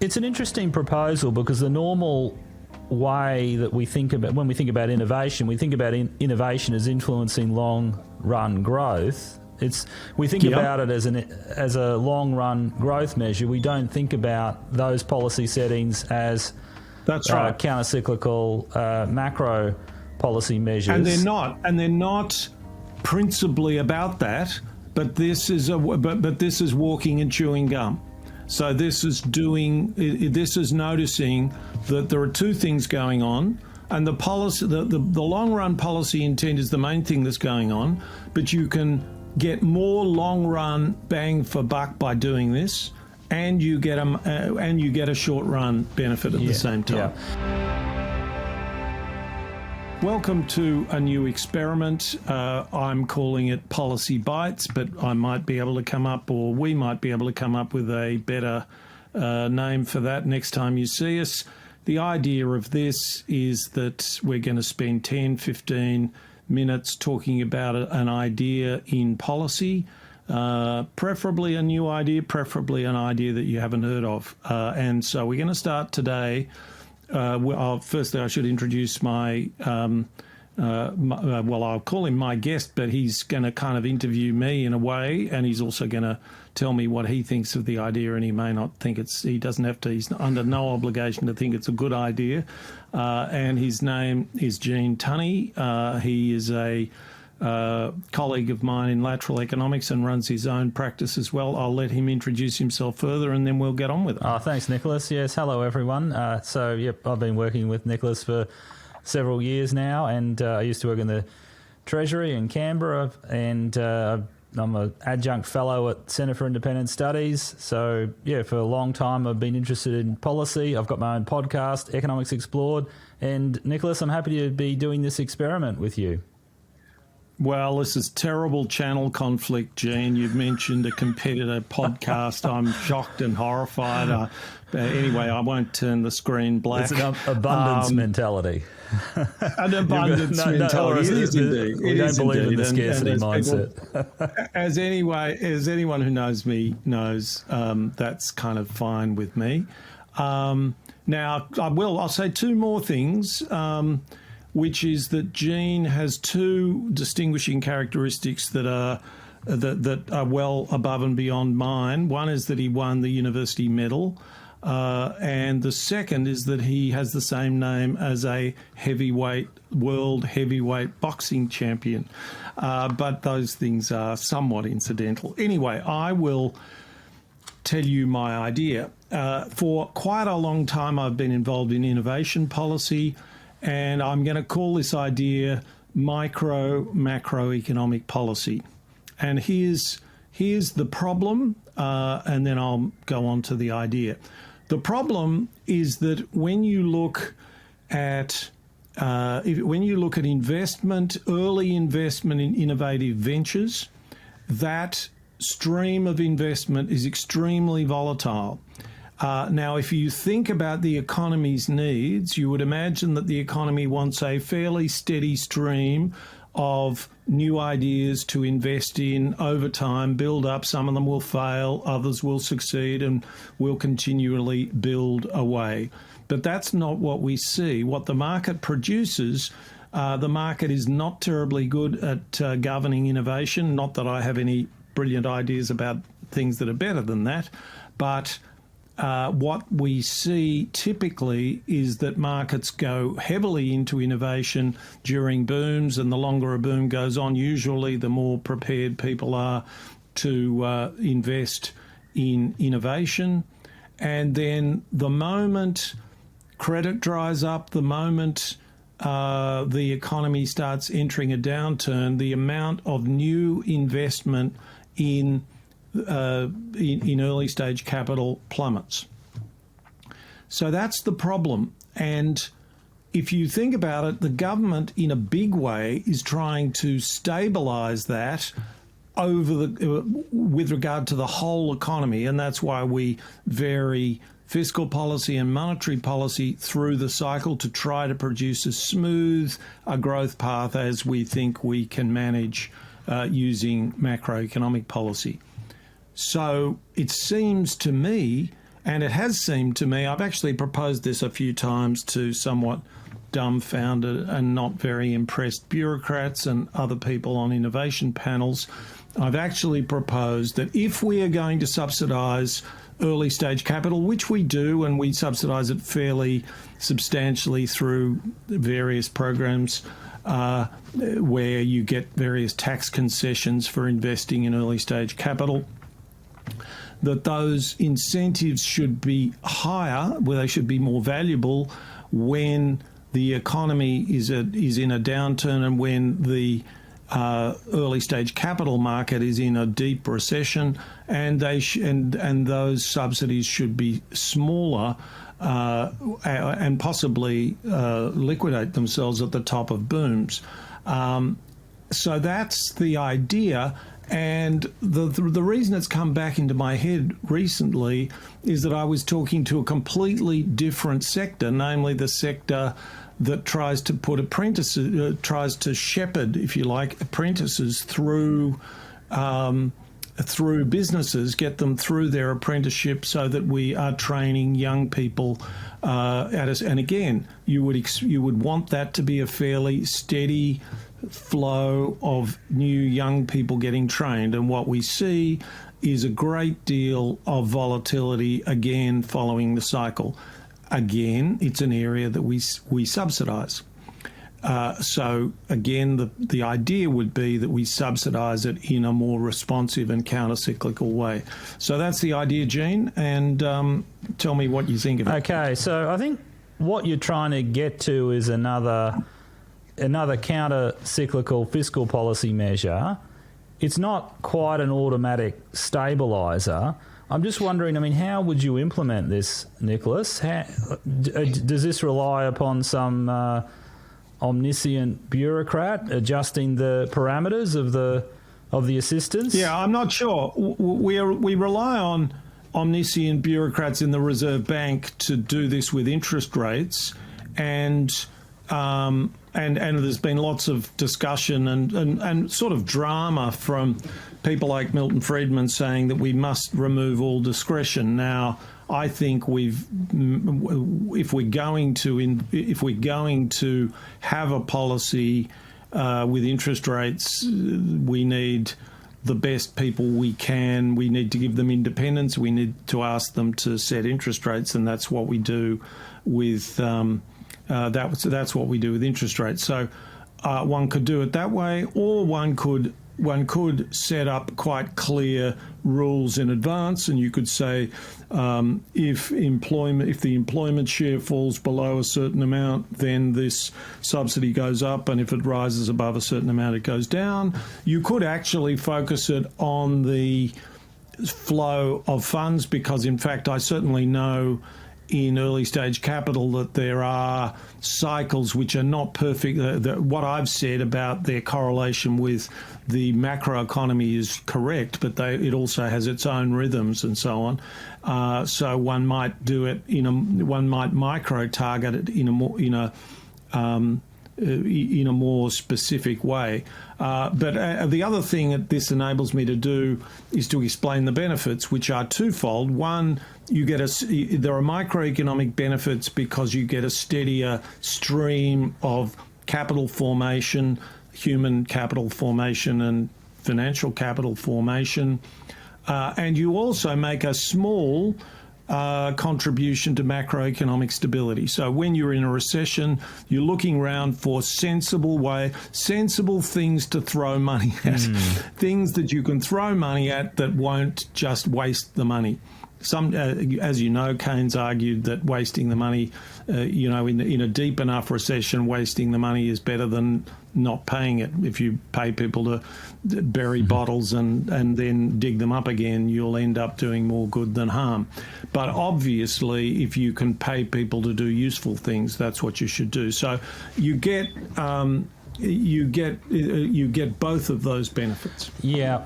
It's an interesting proposal because the normal way that we think about, when we think about innovation, we think about innovation as influencing long-run growth. We think about it as a long-run growth measure. We don't think about those policy settings as counter-cyclical macro policy measures. And they're not principally about that. But this is walking and chewing gum. So this is noticing that there are two things going on, and the policy, the long run policy intent is the main thing that's going on. But you can get more long run bang for buck by doing this, and you get a short run benefit at the same time. Yeah. Welcome to a new experiment. I'm calling it Policy Bites, but I might be able to come up, or we might be able to come up with a better name for that next time you see us. The idea of this is that we're going to spend 10, 15 minutes talking about an idea in policy, preferably a new idea, preferably an idea that you haven't heard of. And so we're going to start today. Firstly, I should introduce I'll call him my guest, but he's going to kind of interview me in a way, and he's also going to tell me what he thinks of the idea, and he may not think he's under no obligation to think it's a good idea. And his name is Gene Tunny. He is a colleague of mine in lateral economics and runs his own practice as well. I'll let him introduce himself further and then we'll get on with it. Oh, thanks, Nicholas. Yes, hello, everyone. I've been working with Nicholas for several years now, and I used to work in the Treasury in Canberra, and I'm an adjunct fellow at Centre for Independent Studies. So, for a long time I've been interested in policy. I've got my own podcast, Economics Explored. And, Nicholas, I'm happy to be doing this experiment with you. Well, this is terrible channel conflict, Gene. You've mentioned a competitor podcast. I'm shocked and horrified. Anyway, I won't turn the screen black. It's an abundance mentality. An abundance mentality. It is indeed. We don't believe in the scarcity mindset. As anyone who knows me knows, that's kind of fine with me. Now, I'll say two more things. Which is that Gene has two distinguishing characteristics that are well above and beyond mine. One is that he won the university medal, and the second is that he has the same name as a world heavyweight boxing champion. But those things are somewhat incidental. Anyway, I will tell you my idea. For quite a long time, I've been involved in innovation policy. And I'm going to call this idea macroeconomic policy. And here's the problem, and then I'll go on to the idea. The problem is that when you look at investment, early investment in innovative ventures, that stream of investment is extremely volatile. Now, if you think about the economy's needs, you would imagine that the economy wants a fairly steady stream of new ideas to invest in over time, build up. Some of them will fail, others will succeed, and will continually build away. But that's not what we see. What the market produces, the market is not terribly good at governing innovation. Not that I have any brilliant ideas about things that are better than that, but what we see typically is that markets go heavily into innovation during booms, and the longer a boom goes on, usually the more prepared people are to invest in innovation. And then the moment credit dries up, the moment the economy starts entering a downturn, the amount of new investment in early stage capital plummets. So that's the problem. And if you think about it, the government in a big way is trying to stabilise that with regard to the whole economy, and that's why we vary fiscal policy and monetary policy through the cycle to try to produce as smooth a growth path as we think we can manage using macroeconomic policy. So it seems to me And it has seemed to me, I've actually proposed this a few times to somewhat dumbfounded and not very impressed bureaucrats and other people on innovation panels. I've actually proposed that if we are going to subsidise early stage capital, which we do, and we subsidise it fairly substantially through various programs where you get various tax concessions for investing in early stage capital, that those incentives should be higher, where they should be more valuable when the economy is in a downturn and when the early stage capital market is in a deep recession, and those subsidies should be smaller and possibly liquidate themselves at the top of booms. So that's the idea. And the reason it's come back into my head recently is that I was talking to a completely different sector, namely the sector that tries to put apprentices, tries to shepherd, if you like, apprentices through businesses, get them through their apprenticeship, so that we are training young people at us. And again, you would want that to be a fairly steady flow of new young people getting trained. And what we see is a great deal of volatility again following the cycle. Again, it's an area that we subsidise. So again, the idea would be that we subsidise it in a more responsive and counter-cyclical way. So that's the idea, Gene, and tell me what you think of it. Okay, so I think what you're trying to get to is another counter-cyclical fiscal policy measure. It's not quite an automatic stabiliser. I'm just wondering, I mean, how would you implement this, Nicholas? Does this rely upon some omniscient bureaucrat adjusting the parameters of the assistance? Yeah, I'm not sure. We rely on omniscient bureaucrats in the Reserve Bank to do this with interest rates, and there's been lots of discussion and sort of drama from people like Milton Friedman saying that we must remove all discretion. Now, I think if we're going to have a policy with interest rates, we need the best people we can. We need to give them independence. We need to ask them to set interest rates, and that's what we do with that's what we do with interest rates. So one could do it that way, or one could set up quite clear rules in advance, and you could say if the employment share falls below a certain amount, then this subsidy goes up, and if it rises above a certain amount, it goes down. You could actually focus it on the flow of funds, because in fact I certainly know in early stage capital that there are cycles which are not perfect. What I've said about their correlation with the macroeconomy is correct, but it also has its own rhythms and so on. So one might do it one might micro target it in a more specific way. But the other thing that this enables me to do is to explain the benefits, which are twofold. One, there are microeconomic benefits because you get a steadier stream of capital formation, human capital formation and financial capital formation. And you also make a small contribution to macroeconomic stability. So when you're in a recession, you're looking around for sensible things to throw money at, things that you can throw money at that won't just waste the money. As you know, Keynes argued that wasting the money, in a deep enough recession, wasting the money is better than not paying it. If you pay people to bury bottles and then dig them up again, you'll end up doing more good than harm. But obviously, if you can pay people to do useful things, that's what you should do. So you get both of those benefits. Yeah.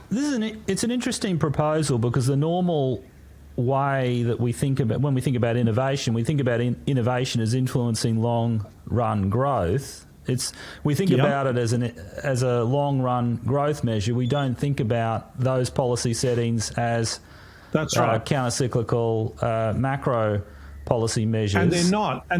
It's an interesting proposal, because the normal way that we think about, when we think about innovation, we think about innovation as influencing long-run growth. We think about it as a long-run growth measure. We don't think about those policy settings as That's right. counter-cyclical macro policy measures. And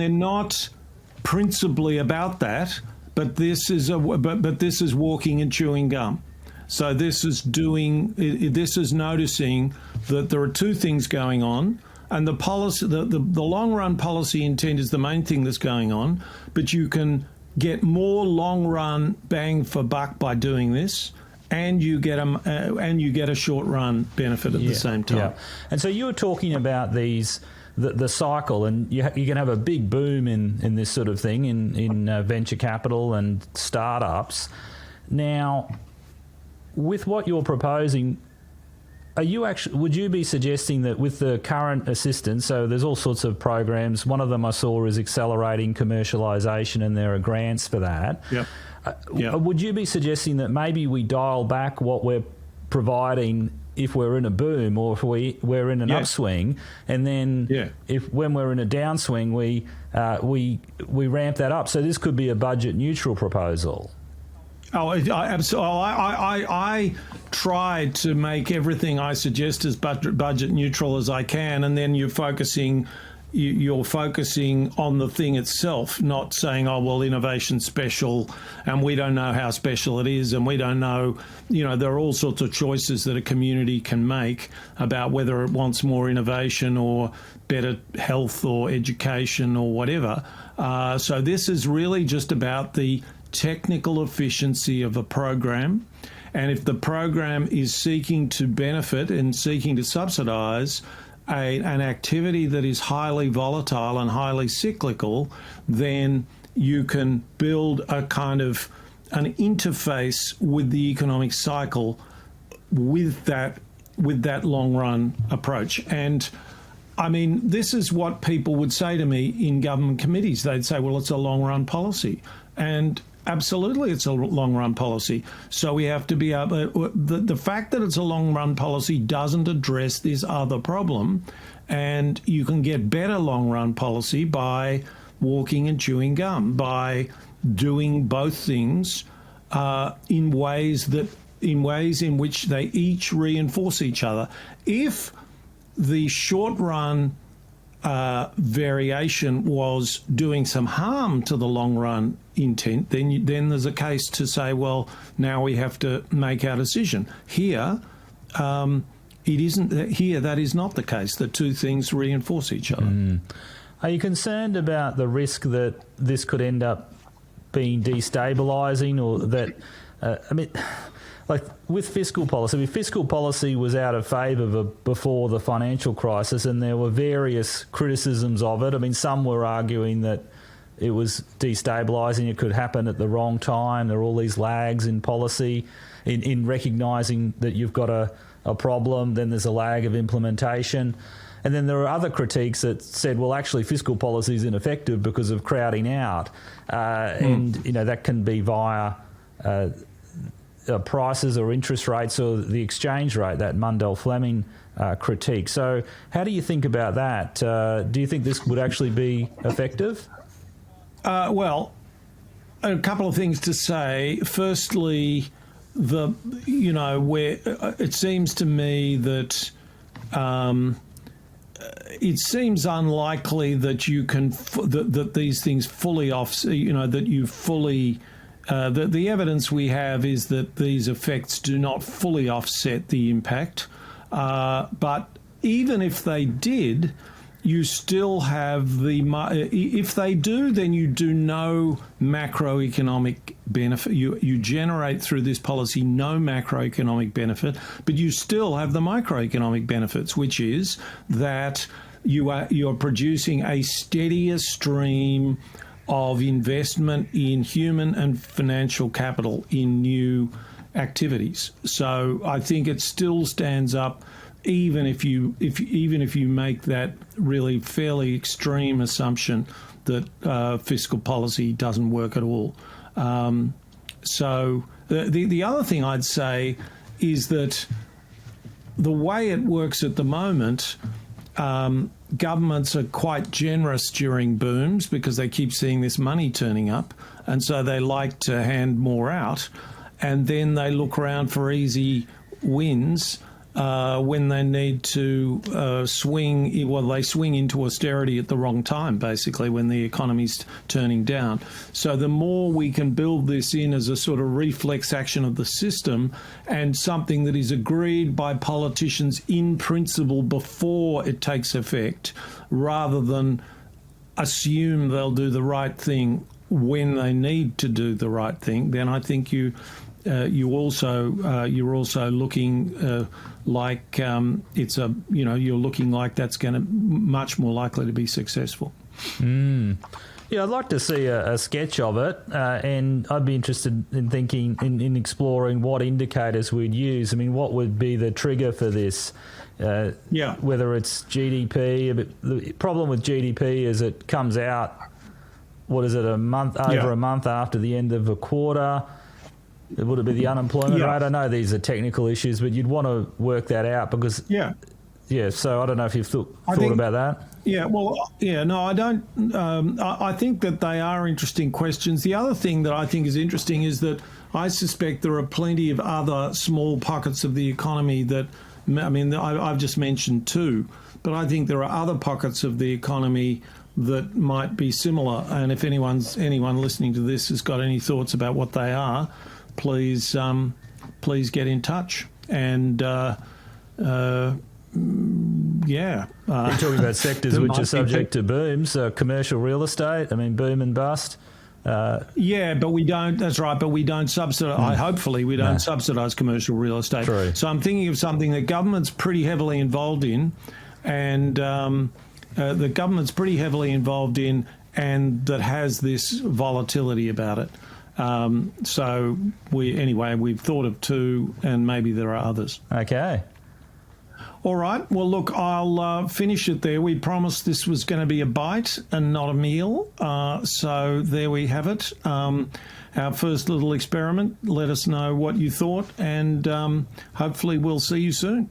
they're not principally about that, but this is walking and chewing gum. So this is noticing that there are two things going on, and the policy, the long run policy intent is the main thing that's going on, but you can get more long run bang for buck by doing this, and you get a short run benefit at the same time. Yeah. And so you were talking about the cycle, and you can have a big boom in this sort of thing in venture capital and startups. Now, with what you're proposing, would you be suggesting that with the current assistance, so there's all sorts of programs, one of them I saw is accelerating commercialisation, and there are grants for that. Yep. Would you be suggesting that maybe we dial back what we're providing if we're in a boom, or if we're in an upswing, and then when we're in a downswing, we ramp that up? So this could be a budget neutral proposal. Oh, absolutely. I try to make everything I suggest as budget neutral as I can, and then you're focusing on the thing itself, not saying, oh, well, innovation's special, and we don't know how special it is, and we don't know, there are all sorts of choices that a community can make about whether it wants more innovation or better health or education or whatever. So this is really just about the technical efficiency of a program, and if the program is seeking to benefit and seeking to subsidise an activity that is highly volatile and highly cyclical, then you can build a kind of an interface with the economic cycle with that long run approach. And I mean, this is what people would say to me in government committees. They'd say, well, it's a long run policy. And absolutely, it's a long-run policy. So we have to be able. The fact that it's a long-run policy doesn't address this other problem, and you can get better long-run policy by walking and chewing gum, by doing both things in ways in which they each reinforce each other. If the short-run variation was doing some harm to the long-run intent, then there's a case to say, well, now we have to make our decision. Here, it isn't. Here, that is not the case. The two things reinforce each other. Are you concerned about the risk that this could end up being destabilising, or that, like with fiscal policy, fiscal policy was out of favour before the financial crisis, and there were various criticisms of it. I mean, some were arguing that it was destabilising, it could happen at the wrong time. There are all these lags in policy, in recognising that you've got a problem, then there's a lag of implementation. And then there are other critiques that said, well, actually fiscal policy is ineffective because of crowding out. And, that can be via prices or interest rates or the exchange rate, that Mundell-Fleming critique. So how do you think about that? Do you think this would actually be effective? Well, a couple of things to say. Firstly, where it seems to me that it seems unlikely that you can that these things fully offset. That you fully. The evidence we have is that these effects do not fully offset the impact. But even if they did, you still have if they do, then you do no macroeconomic benefit. You generate through this policy no macroeconomic benefit, but you still have the microeconomic benefits, which is that you're producing a steadier stream of investment in human and financial capital in new activities. So I think it still stands up, even if you make that really fairly extreme assumption that fiscal policy doesn't work at all. So the other thing I'd say is that the way it works at the moment, governments are quite generous during booms because they keep seeing this money turning up, and so they like to hand more out, and then they look around for easy wins when they need to swing, well, they swing into austerity at the wrong time, basically, when the economy's turning down. So the more we can build this in as a sort of reflex action of the system and something that is agreed by politicians in principle before it takes effect, rather than assume they'll do the right thing when they need to do the right thing, then I think you're also looking like you're looking like that's going to much more likely to be successful. Yeah, I'd like to see a sketch of it, and I'd be interested in thinking in exploring what indicators we'd use. I mean, what would be the trigger for this? Whether it's GDP. But the problem with GDP is it comes out, what is it, a month after the end of a quarter? Would it be the unemployment rate? I know these are technical issues, but you'd want to work that out because so I don't know if you've thought about that. I don't. I think that they are interesting questions. The other thing that I think is interesting is that I suspect there are plenty of other small pockets of the economy that, I mean, I've just mentioned two, but I think there are other pockets of the economy that might be similar. And if anyone listening to this has got any thoughts about what they are, please get in touch. And You're talking about sectors which are subject to booms, commercial real estate. I mean, boom and bust. But we don't. That's right. But we don't subsidise. Hopefully, we don't subsidise commercial real estate. True. So I'm thinking of something that government's pretty heavily involved in, and the government's pretty heavily involved in, and that has this volatility about it. So we've thought of two, and maybe there are others. Okay. All right. Well, look, I'll finish it there. We promised this was going to be a bite and not a meal. So there we have it. Our first little experiment. Let us know what you thought, and hopefully we'll see you soon.